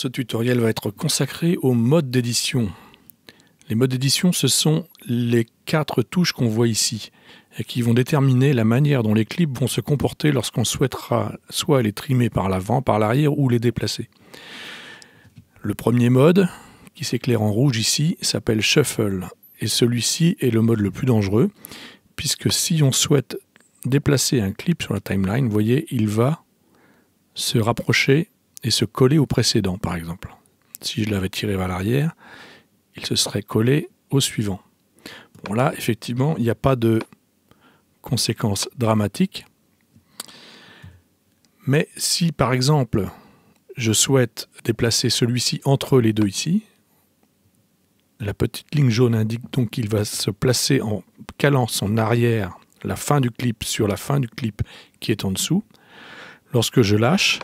Ce tutoriel va être consacré aux modes d'édition. Les modes d'édition, ce sont les 4 touches qu'on voit ici et qui vont déterminer la manière dont les clips vont se comporter lorsqu'on souhaitera soit les trimer par l'avant, par l'arrière ou les déplacer. Le premier mode, qui s'éclaire en rouge ici, s'appelle Shuffle. Et celui-ci est le mode le plus dangereux, puisque si on souhaite déplacer un clip sur la timeline, vous voyez, il va se rapprocher et se coller au précédent, par exemple. Si je l'avais tiré vers l'arrière, il se serait collé au suivant. Bon, là, effectivement, il n'y a pas de conséquences dramatiques. Mais si, par exemple, je souhaite déplacer celui-ci entre les deux ici, la petite ligne jaune indique donc qu'il va se placer en calant son arrière, la fin du clip, sur la fin du clip qui est en dessous. Lorsque je lâche,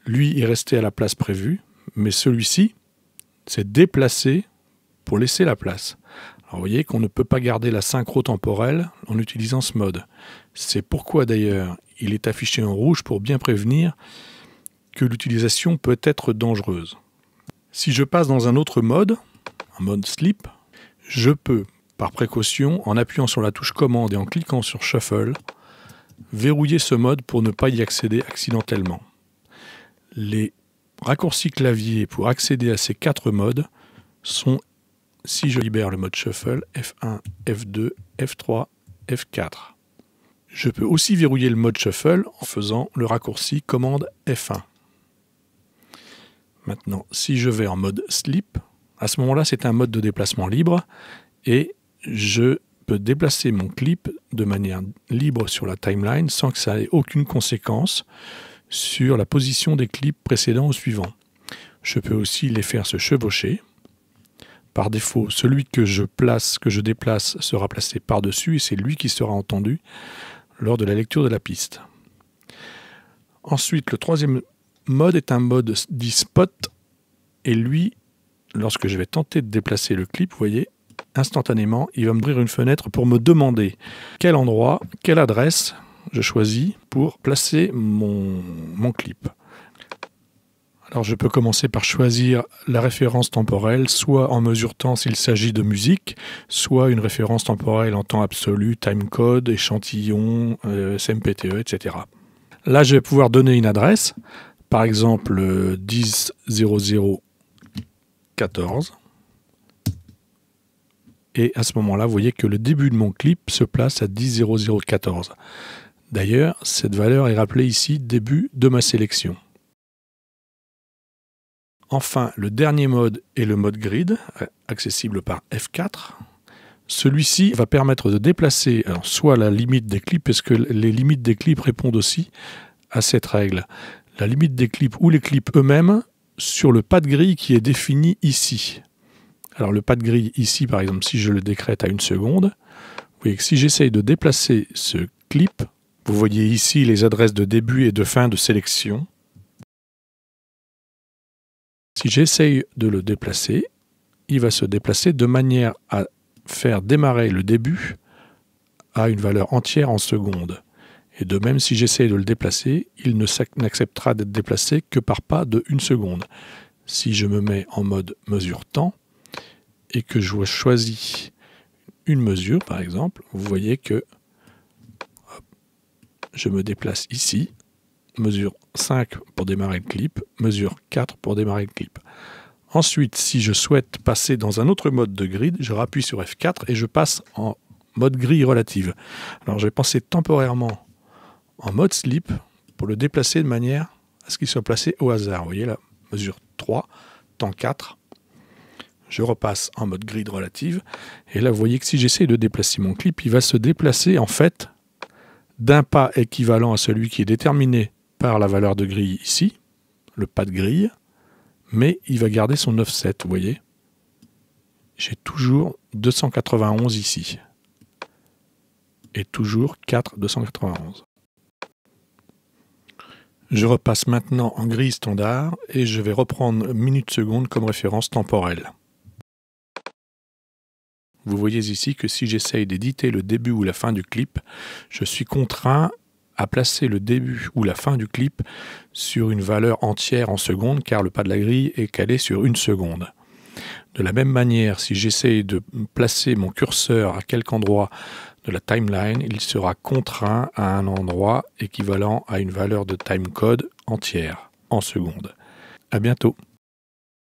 lui est resté à la place prévue, mais celui-ci s'est déplacé pour laisser la place. Alors vous voyez qu'on ne peut pas garder la synchro temporelle en utilisant ce mode. C'est pourquoi d'ailleurs il est affiché en rouge pour bien prévenir que l'utilisation peut être dangereuse. Si je passe dans un autre mode, un mode slip, je peux, par précaution, en appuyant sur la touche commande et en cliquant sur Shuffle, verrouiller ce mode pour ne pas y accéder accidentellement. Les raccourcis clavier pour accéder à ces 4 modes sont, si je libère le mode Shuffle, F1, F2, F3, F4. Je peux aussi verrouiller le mode Shuffle en faisant le raccourci commande F1. Maintenant, si je vais en mode Slip, à ce moment-là, c'est un mode de déplacement libre et je peux déplacer mon clip de manière libre sur la timeline sans que ça ait aucune conséquence sur la position des clips précédents au suivant. Je peux aussi les faire se chevaucher. Par défaut, celui que je déplace sera placé par-dessus et c'est lui qui sera entendu lors de la lecture de la piste. Ensuite, le troisième mode est un mode dit spot et lui, lorsque je vais tenter de déplacer le clip, vous voyez, instantanément, il va m'ouvrir une fenêtre pour me demander quel endroit, quelle adresse je choisis pour placer mon clip. Alors je peux commencer par choisir la référence temporelle, soit en mesure temps s'il s'agit de musique, soit une référence temporelle en temps absolu, timecode, échantillon, SMPTE, etc. Là, je vais pouvoir donner une adresse, par exemple 10.00.14. Et à ce moment-là, vous voyez que le début de mon clip se place à 10.00.14. D'ailleurs, cette valeur est rappelée ici, début de ma sélection. Enfin, le dernier mode est le mode grid, accessible par F4. Celui-ci va permettre de déplacer soit la limite des clips, parce que les limites des clips répondent aussi à cette règle. La limite des clips ou les clips eux-mêmes sur le pas de grille qui est défini ici. Alors le pas de grille ici, par exemple, si je le décrète à 1 seconde, vous voyez que si j'essaye de déplacer ce clip, vous voyez ici les adresses de début et de fin de sélection. Si j'essaye de le déplacer, il va se déplacer de manière à faire démarrer le début à une valeur entière en secondes. Et de même, si j'essaye de le déplacer, il n'acceptera d'être déplacé que par pas de 1 seconde. Si je me mets en mode mesure temps et que je choisis une mesure, par exemple, vous voyez que je me déplace ici, mesure 5 pour démarrer le clip, mesure 4 pour démarrer le clip. Ensuite, si je souhaite passer dans un autre mode de grid, je rappuie sur F4 et je passe en mode grille relative. Alors je vais passer temporairement en mode slip pour le déplacer de manière à ce qu'il soit placé au hasard. Vous voyez là, mesure 3, temps 4. Je repasse en mode grid relative. Et là, vous voyez que si j'essaie de déplacer mon clip, il va se déplacer en fait d'un pas équivalent à celui qui est déterminé par la valeur de grille ici, le pas de grille, mais il va garder son offset, vous voyez. J'ai toujours 291 ici. Et toujours 4,291. Je repasse maintenant en grille standard et je vais reprendre minute-seconde comme référence temporelle. Vous voyez ici que si j'essaye d'éditer le début ou la fin du clip, je suis contraint à placer le début ou la fin du clip sur une valeur entière en secondes, car le pas de la grille est calé sur 1 seconde. De la même manière, si j'essaie de placer mon curseur à quelque endroit de la timeline, il sera contraint à un endroit équivalent à une valeur de timecode entière en secondes. À bientôt.